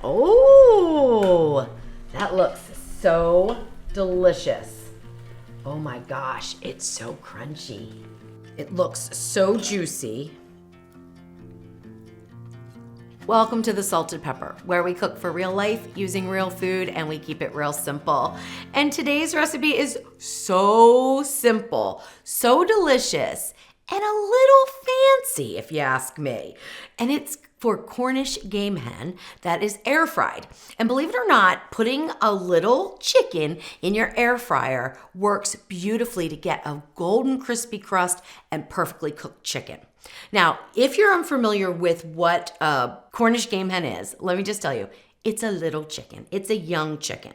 Oh, that looks so delicious. Oh my gosh, it's so crunchy. It looks so juicy. Welcome to the Salted Pepper, where we cook for real life using real food and we keep it real simple. And today's recipe is so simple, so delicious, and a little fancy if you ask me. And it's for Cornish game hen that is air fried. And believe it or not, putting a little chicken in your air fryer works beautifully to get a golden crispy crust and perfectly cooked chicken. Now, if you're unfamiliar with what a Cornish game hen is, let me just tell you, it's a little chicken. It's a young chicken.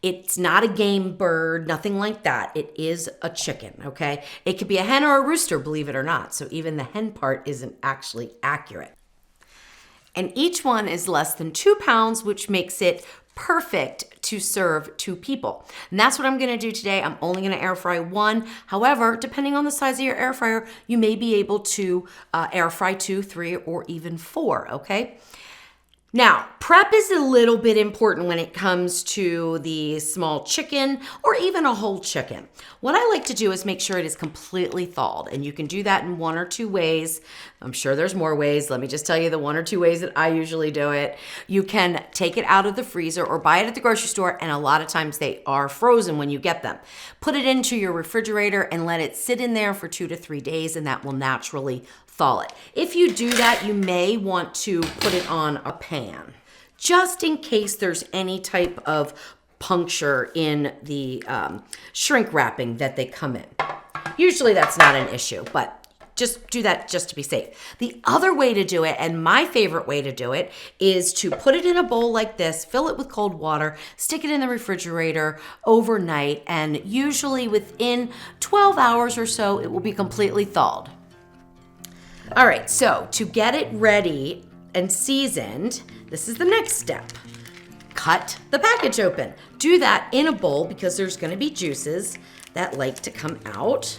It's not a game bird, nothing like that. It is a chicken, okay? It could be a hen or a rooster, believe it or not. So even the hen part isn't actually accurate. And each one is less than 2 pounds, which makes it perfect to serve 2 people. And that's what I'm gonna do today. I'm only gonna air fry 1. However, depending on the size of your air fryer, you may be able to air fry 2, 3, or even 4, okay? Now, prep is a little bit important when it comes to the small chicken or even a whole chicken. What I like to do is make sure it is completely thawed, and you can do that in 1 or 2 ways. I'm sure there's more ways. Let me just tell you the 1 or 2 ways that I usually do it. You can take it out of the freezer or buy it at the grocery store, and a lot of times they are frozen when you get them. Put it into your refrigerator and let it sit in there for 2 to 3 days, and that will naturally thaw it. If you do that, you may want to put it on a pan, just in case there's any type of puncture in the shrink wrapping that they come in. Usually that's not an issue, but just do that just to be safe. The other way to do it, and my favorite way to do it, is to put it in a bowl like this, fill it with cold water, stick it in the refrigerator overnight, and usually within 12 hours or so, it will be completely thawed. All right, so to get it ready and seasoned, this is the next step. Cut the package open. Do that in a bowl because there's gonna be juices that like to come out.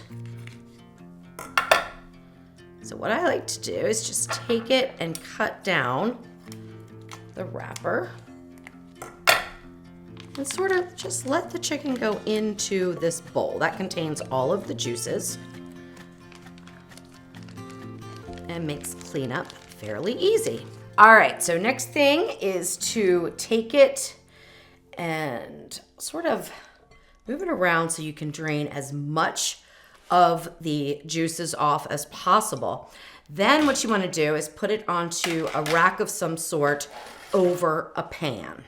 So what I like to do is just take it and cut down the wrapper and sort of just let the chicken go into this bowl. That contains all of the juices and makes cleanup fairly easy. All right, so next thing is to take it and sort of move it around so you can drain as much of the juices off as possible. Then what you want to do is put it onto a rack of some sort over a pan.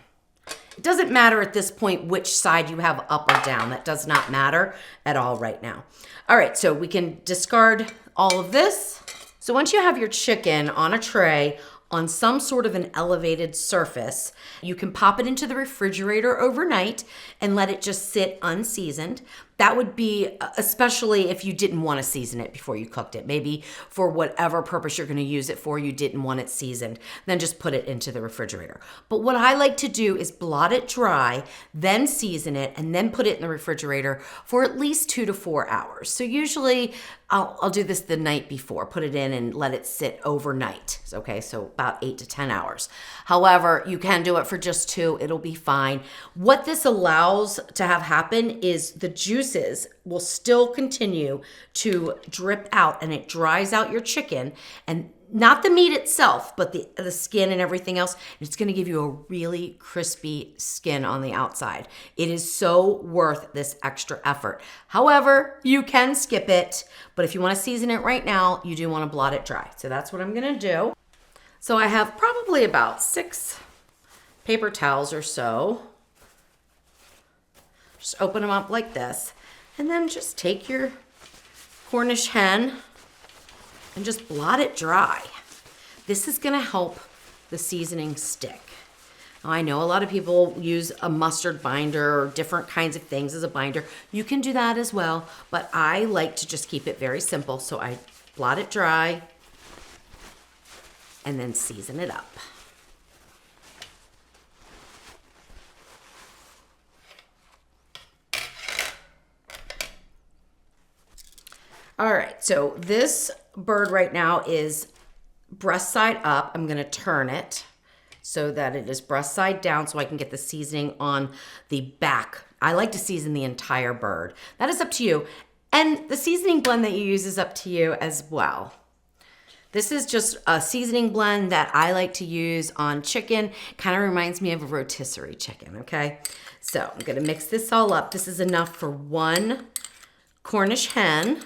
It doesn't matter at this point which side you have up or down. That does not matter at all right now. All right, so we can discard all of this. So once you have your chicken on a tray on some sort of an elevated surface, you can pop it into the refrigerator overnight and let it just sit unseasoned. That would be especially if you didn't want to season it before you cooked it. Maybe for whatever purpose you're going to use it for, you didn't want it seasoned, then just put it into the refrigerator. But what I like to do is blot it dry, then season it, and then put it in the refrigerator for at least 2 to 4 hours. So usually I'll do this the night before, put it in and let it sit overnight. Okay, so about 8 to 10 hours. However, you can do it for just 2, it'll be fine. What this allows to have happen is the juices will still continue to drip out and it dries out your chicken, and not the meat itself, but the skin and everything else. It's gonna give you a really crispy skin on the outside. It is so worth this extra effort. However, you can skip it, but if you wanna season it right now, you do wanna blot it dry. So that's what I'm gonna do. So I have probably about 6 paper towels or so. Just open them up like this, and then just take your Cornish hen and just blot it dry. This is gonna help the seasoning stick. Now, I know a lot of people use a mustard binder or different kinds of things as a binder. You can do that as well, but I like to just keep it very simple. So I blot it dry and then season it up. All right, so this bird right now is breast side up. I'm gonna turn it so that it is breast side down so I can get the seasoning on the back. I like to season the entire bird. That is up to you. And the seasoning blend that you use is up to you as well. This is just a seasoning blend that I like to use on chicken. Kind of reminds me of a rotisserie chicken, okay? So I'm gonna mix this all up. This is enough for 1 Cornish hen.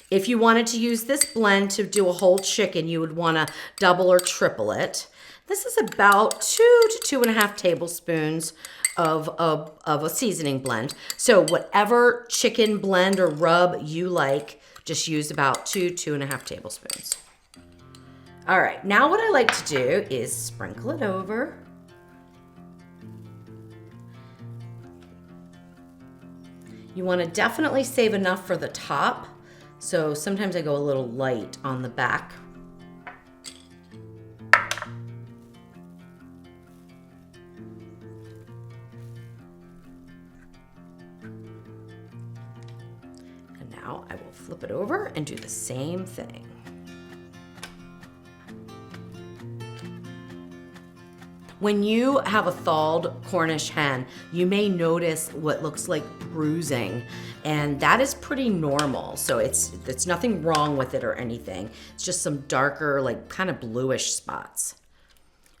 If you wanted to use this blend to do a whole chicken, you would wanna double or triple it. This is about 2 to 2.5 tablespoons of a seasoning blend. So whatever chicken blend or rub you like, just use about 2.5 tablespoons. All right, now what I like to do is sprinkle it over. You want to definitely save enough for the top. So sometimes I go a little light on the back. And now I will flip it over and do the same thing. When you have a thawed Cornish hen, you may notice what looks like bruising, and that is pretty normal. So it's nothing wrong with it or anything. It's just some darker, like kind of bluish spots.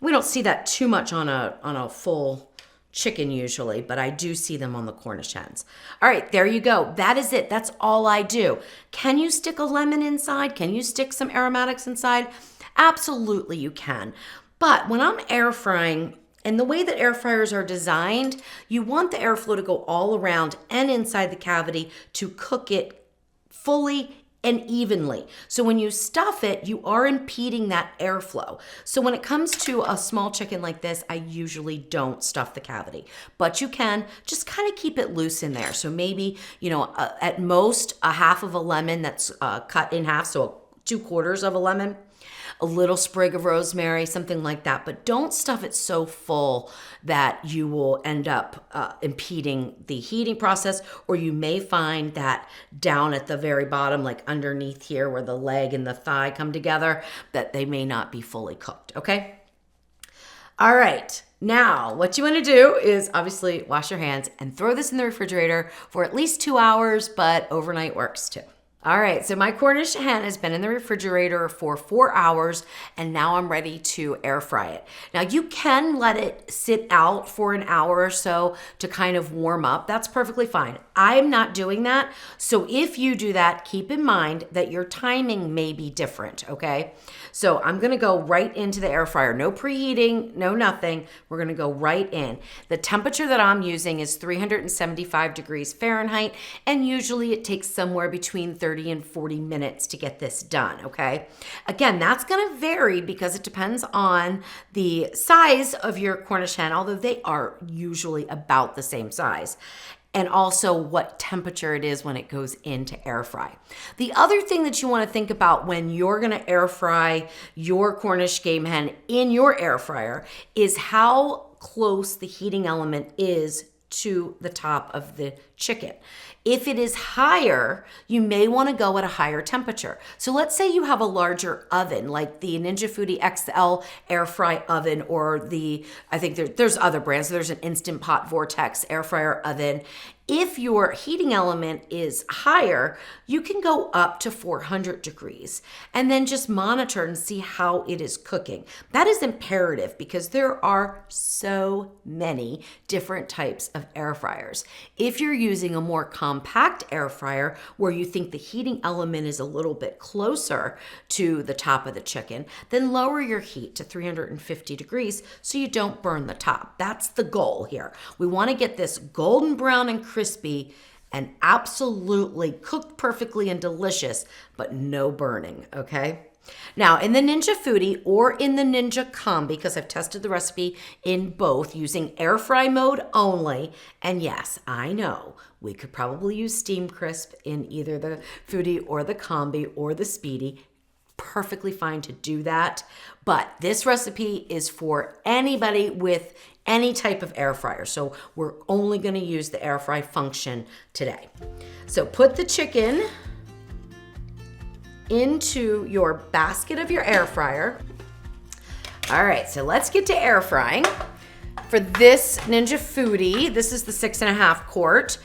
We don't see that too much on a full chicken usually, but I do see them on the Cornish hens. All right, there you go. That is it. That's all I do. Can you stick a lemon inside? Can you stick some aromatics inside? Absolutely you can. But when I'm air frying, and the way that air fryers are designed, you want the airflow to go all around and inside the cavity to cook it fully and evenly. So when you stuff it, you are impeding that airflow. So when it comes to a small chicken like this, I usually don't stuff the cavity, but you can just kind of keep it loose in there. So maybe, at most a half of a lemon that's cut in half, so 2/4 of a lemon, a little sprig of rosemary, something like that. But don't stuff it so full that you will end up impeding the heating process, or you may find that down at the very bottom, like underneath here where the leg and the thigh come together, that they may not be fully cooked, okay? All right, now what you wanna do is obviously wash your hands and throw this in the refrigerator for at least 2 hours, but overnight works too. All right, so my Cornish hen has been in the refrigerator for 4 hours, and now I'm ready to air fry it. Now you can let it sit out for an hour or so to kind of warm up. That's perfectly fine. I'm not doing that. So if you do that, keep in mind that your timing may be different, okay? So I'm gonna go right into the air fryer. No preheating, no nothing. We're gonna go right in. The temperature that I'm using is 375 degrees Fahrenheit, and usually it takes somewhere between 30 and 40 minutes to get this done, okay? Again, that's gonna vary because it depends on the size of your Cornish hen, although they are usually about the same size, and also what temperature it is when it goes into air fry. The other thing that you wanna think about when you're gonna air fry your Cornish game hen in your air fryer is how close the heating element is to the top of the chicken. If it is higher, you may want to go at a higher temperature. So let's say you have a larger oven, like the Ninja Foodi XL air fry oven, or I think there's other brands. There's an Instant Pot Vortex air fryer oven. If your heating element is higher, you can go up to 400 degrees and then just monitor and see how it is cooking. That is imperative because there are so many different types of air fryers. If you're using a more compact air fryer where you think the heating element is a little bit closer to the top of the chicken, then lower your heat to 350 degrees so you don't burn the top. That's the goal here. We want to get this golden brown and crispy and absolutely cooked perfectly and delicious, but no burning, okay? Now, in the Ninja Foodi or in the Ninja Combi, because I've tested the recipe in both using air fry mode only, and yes, I know we could probably use steam crisp in either the Foodi or the Combi or the Speedy. Perfectly fine to do that, but this recipe is for anybody with any type of air fryer. So we're only gonna use the air fry function today. So put the chicken into your basket of your air fryer. All right, so let's get to air frying. For this Ninja Foodie, this is the 6.5 quart.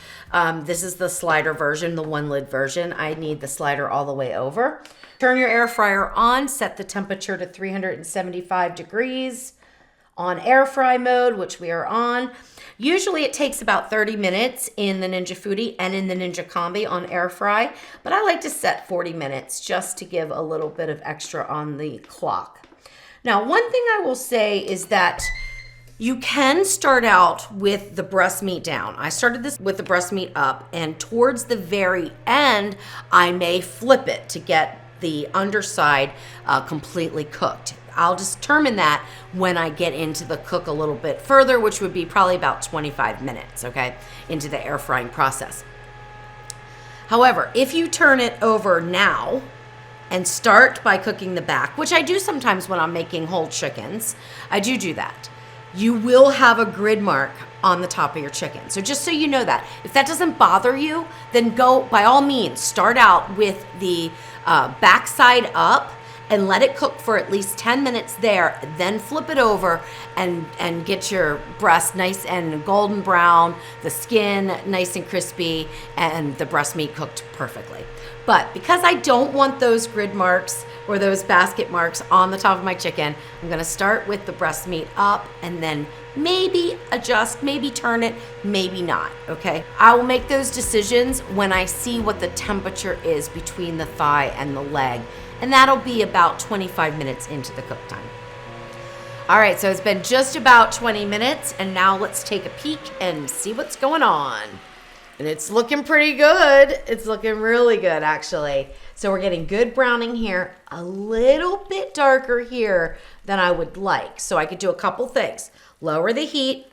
This is the slider version, the 1 lid version. I need the slider all the way over. Turn your air fryer on, set the temperature to 375 degrees. On air fry mode, which we are on. Usually it takes about 30 minutes in the Ninja Foodie and in the Ninja Combi on air fry, but I like to set 40 minutes just to give a little bit of extra on the clock. Now, one thing I will say is that you can start out with the breast meat down. I started this with the breast meat up, and towards the very end, I may flip it to get the underside completely cooked. I'll determine that when I get into the cook a little bit further, which would be probably about 25 minutes, okay, into the air frying process. However, if you turn it over now and start by cooking the back, which I do sometimes when I'm making whole chickens, I do that. You will have a grid mark on the top of your chicken. So just so you know that. If that doesn't bother you, then go, by all means, start out with the backside up and let it cook for at least 10 minutes there, then flip it over and get your breast nice and golden brown, the skin nice and crispy, and the breast meat cooked perfectly. But because I don't want those grid marks or those basket marks on the top of my chicken, I'm gonna start with the breast meat up and then maybe adjust, maybe turn it, maybe not, okay? I will make those decisions when I see what the temperature is between the thigh and the leg, and that'll be about 25 minutes into the cook time. All right, so it's been just about 20 minutes, and now let's take a peek and see what's going on. And it's looking pretty good. It's looking really good, actually. So we're getting good browning here, a little bit darker here than I would like. So I could do a couple things. Lower the heat,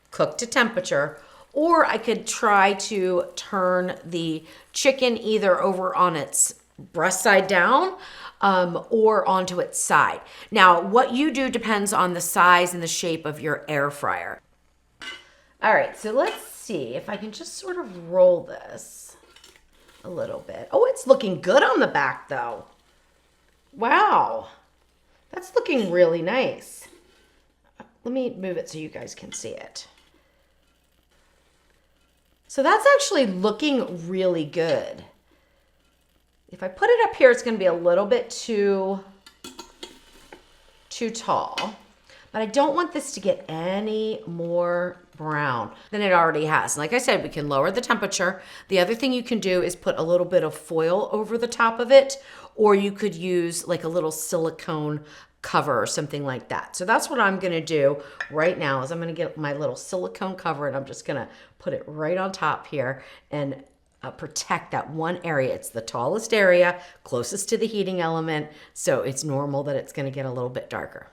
cook to temperature, or I could try to turn the chicken either over on its breast side down or onto its side. Now, what you do depends on the size and the shape of your air fryer. All right, so let's see if I can just sort of roll this a little bit. Oh, it's looking good on the back though. Wow, that's looking really nice. Let me move it so you guys can see it. So that's actually looking really good. If I put it up here, it's going to be a little bit too tall, but I don't want this to get any more brown than it already has. And like I said, we can lower the temperature. The other thing you can do is put a little bit of foil over the top of it, or you could use like a little silicone cover or something like that. So that's what I'm going to do right now is I'm going to get my little silicone cover and I'm just going to put it right on top here and protect that one area. It's the tallest area, closest to the heating element, so it's normal that it's going to get a little bit darker.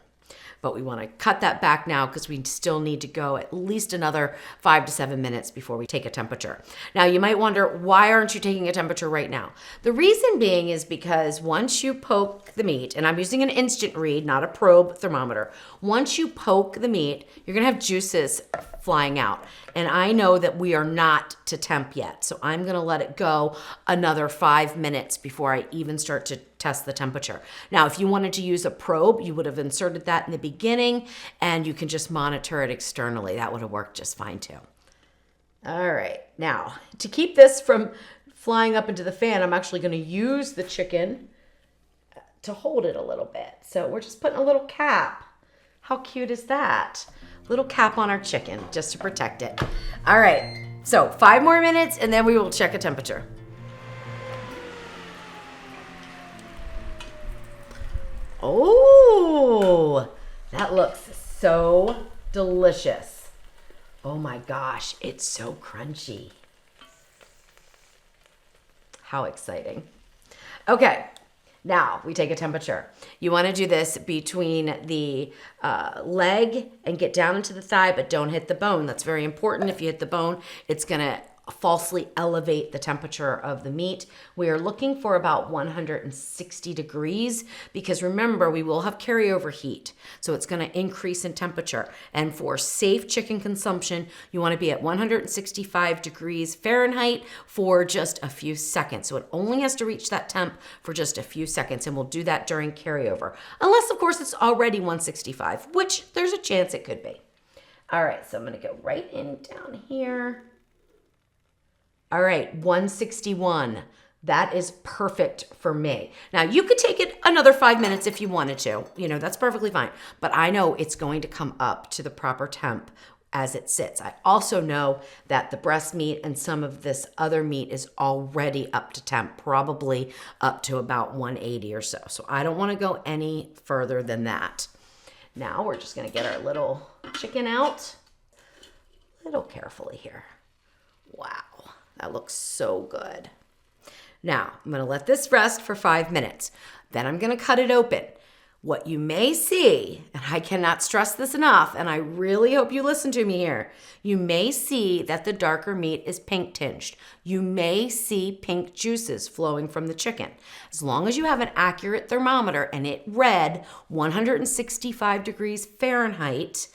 But we want to cut that back now because we still need to go at least another 5 to 7 minutes before we take a temperature. Now, you might wonder, why aren't you taking a temperature right now? The reason being is because once you poke the meat, and I'm using an instant read, not a probe thermometer. Once you poke the meat, you're going to have juices flying out. And I know that we are not to temp yet, so I'm going to let it go another 5 minutes before I even start to test the temperature. Now, if you wanted to use a probe, you would have inserted that in the beginning and you can just monitor it externally. That would have worked just fine too. All right, now to keep this from flying up into the fan, I'm actually going to use the chicken to hold it a little bit. So we're just putting a little cap. How cute is that? Little cap on our chicken just to protect it. All right, so 5 more minutes and then we will check a temperature. Oh, that looks so delicious. Oh my gosh, it's so crunchy. How exciting. Okay, now we take a temperature. You want to do this between the leg and get down into the thigh, but don't hit the bone. That's very important. If you hit the bone, it's going to falsely elevate the temperature of the meat. We are looking for about 160 degrees because remember, we will have carryover heat. So it's going to increase in temperature. And for safe chicken consumption, you want to be at 165 degrees Fahrenheit for just a few seconds. So it only has to reach that temp for just a few seconds, and we'll do that during carryover. Unless, of course, it's already 165, which there's a chance it could be. All right, so I'm going to go right in down here. All right, 161. That is perfect for me. Now, you could take it another 5 minutes if you wanted to. You know, that's perfectly fine. But I know it's going to come up to the proper temp as it sits. I also know that the breast meat and some of this other meat is already up to temp, probably up to about 180 or so. So I don't want to go any further than that. Now we're just going to get our little chicken out a little carefully here. Wow. That looks so good. Now, I'm going to let this rest for 5 minutes. Then I'm going to cut it open. What you may see, and I cannot stress this enough, and I really hope you listen to me here, you may see that the darker meat is pink tinged. You may see pink juices flowing from the chicken. As long as you have an accurate thermometer and it read 165 degrees Fahrenheit,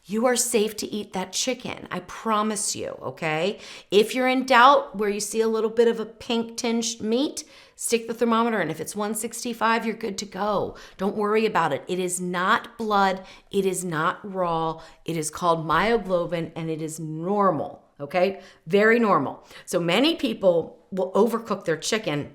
you are safe to eat that chicken. I promise you, okay? If you're in doubt where you see a little bit of a pink tinged meat, stick the thermometer in. If it's 165, you're good to go. Don't worry about it. It is not blood. It is not raw. It is called myoglobin, and it is normal, okay? Very normal. So many people will overcook their chicken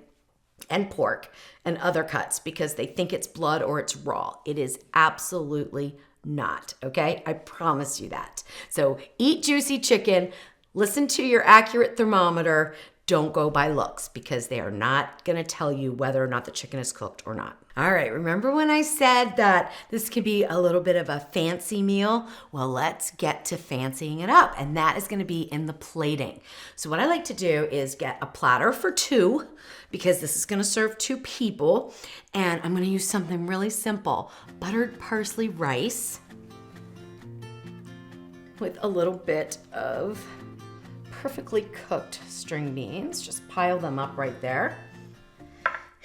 and pork and other cuts because they think it's blood or it's raw. It is absolutely not, okay? I promise you that. So eat juicy chicken, listen to your accurate thermometer, don't go by looks because they are not gonna tell you whether or not the chicken is cooked or not. All right, remember when I said that this could be a little bit of a fancy meal? Well, let's get to fancying it up, and that is gonna be in the plating. So what I like to do is get a platter for two, because this is gonna serve 2 people, and I'm gonna use something really simple. Buttered parsley rice with a little bit of perfectly cooked string beans. Just pile them up right there.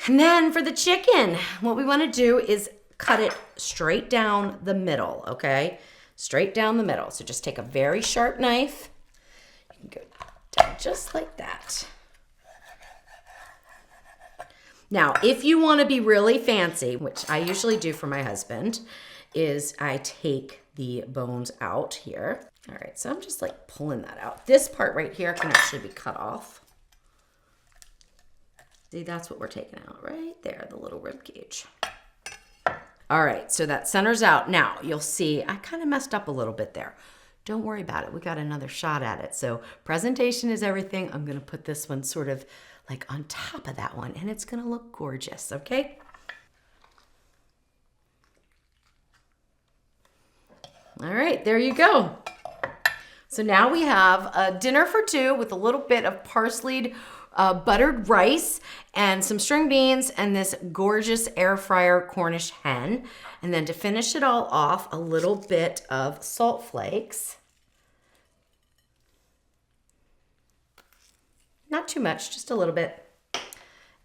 And then for the chicken, what we wanna do is cut it straight down the middle, okay? Straight down the middle. So just take a very sharp knife. You can go down just like that. Now, if you want to be really fancy, which I usually do for my husband, is I take the bones out here. All right, so I'm just like pulling that out. This part right here can actually be cut off. See, that's what we're taking out right there, the little rib cage. All right, so that centers out. Now, you'll see I kind of messed up a little bit there. Don't worry about it. We got another shot at it. So presentation is everything. I'm going to put this one sort of like on top of that one, and it's gonna look gorgeous, okay? All right, there you go. So now we have a dinner for 2 with a little bit of parsleyed buttered rice and some string beans and this gorgeous air fryer Cornish hen. And then to finish it all off, a little bit of salt flakes. Not too much, just a little bit.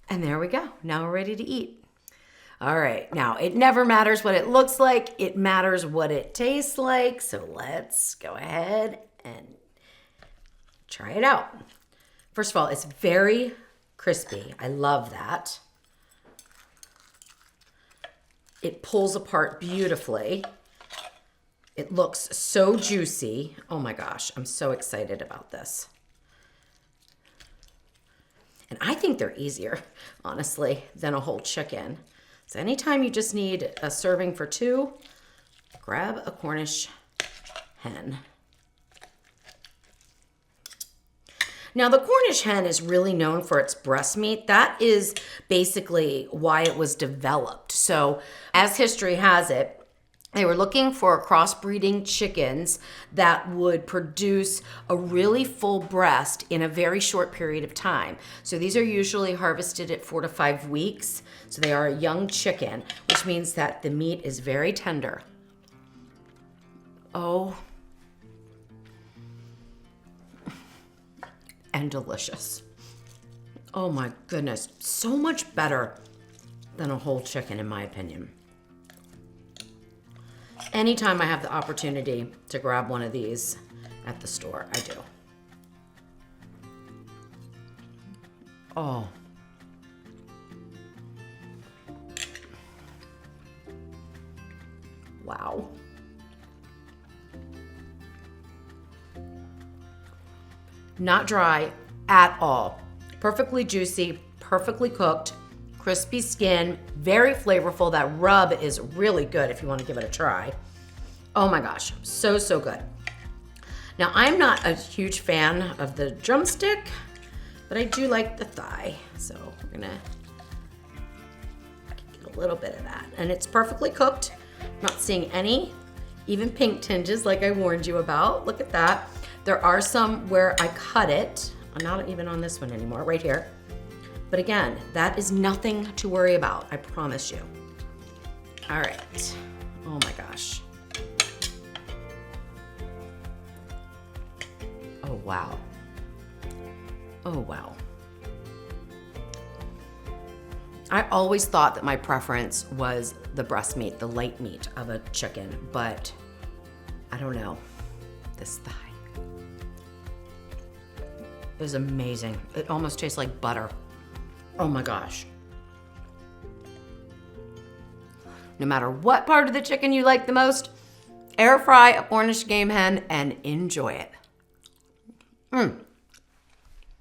And there we go. Now we're ready to eat. All right, now it never matters what it looks like. It matters what it tastes like. So let's go ahead and try it out. First of all, it's very crispy. I love that. It pulls apart beautifully. It looks so juicy. Oh my gosh, I'm so excited about this. And I think they're easier, honestly, than a whole chicken. So anytime you just need a serving for 2, grab a Cornish hen. Now, the Cornish hen is really known for its breast meat. That is basically why it was developed. So as history has it, they were looking for crossbreeding chickens that would produce a really full breast in a very short period of time. So these are usually harvested at 4 to 5 weeks. So they are a young chicken, which means that the meat is very tender. Oh. and delicious. Oh my goodness, so much better than a whole chicken in my opinion. Anytime I have the opportunity to grab one of these at the store, I do. Oh. Wow. Not dry at all. Perfectly juicy, perfectly cooked, crispy skin, very flavorful. That rub is really good if you want to give it a try. Oh my gosh, so, so good. Now, I'm not a huge fan of the drumstick, but I do like the thigh. So we're gonna get a little bit of that. And it's perfectly cooked. I'm not seeing any even pink tinges like I warned you about. Look at that. There are some where I cut it. I'm not even on this one anymore, right here. But again, that is nothing to worry about, I promise you. All right, oh my gosh. Oh wow. Oh wow. I always thought that my preference was the breast meat, the light meat of a chicken, but I don't know. This thigh is amazing. It almost tastes like butter. Oh my gosh. No matter what part of the chicken you like the most, air fry a Cornish game hen and enjoy it.